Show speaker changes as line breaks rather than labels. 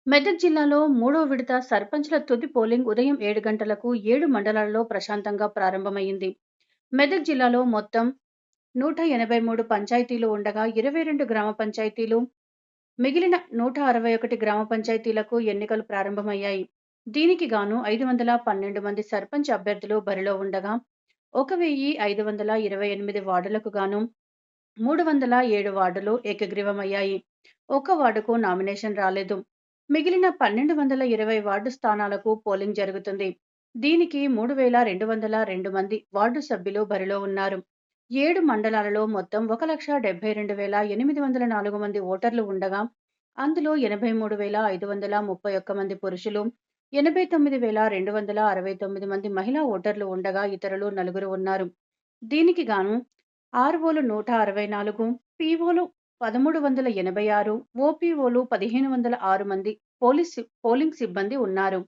మెదక్ జిల్లాలో మూడో విడత సర్పంచ్ల తుది పోలింగ్ ఉదయం 7 గంటలకు 7 మండలాల్లో ప్రశాంతంగా ప్రారంభమైంది. మెదక్ జిల్లాలో మొత్తం 183 పంచాయతీలు ఉండగా 22 గ్రామ పంచాయతీలు, మిగిలిన 161 గ్రామ పంచాయతీలకు ఎన్నికలు ప్రారంభమయ్యాయి. దీనికి గాను 512 మంది సర్పంచ్ అభ్యర్థులు బరిలో ఉండగా 1528 వార్డులకు గాను 307 వార్డులు ఏకగ్రీవమయ్యాయి. ఒక్క వార్డుకు నామినేషన్ రాలేదు. మిగిలిన 1220 వార్డు స్థానాలకు పోలింగ్ జరుగుతుంది. దీనికి 3202 మంది వార్డు సభ్యులు బరిలో ఉన్నారు. 7 మండలాలలో మొత్తం 1,72,804 మంది ఓటర్లు ఉండగా, అందులో 83,531 మంది పురుషులు, 89,269 మంది మహిళా ఓటర్లు ఉండగా ఇతరులు నలుగురు ఉన్నారు. దీనికి గాను ఆర్ఓలు 164, పీఓలు 1386, ఓపీఓలు 1506 మంది పోలింగ్ సిబ్బంది ఉన్నారు.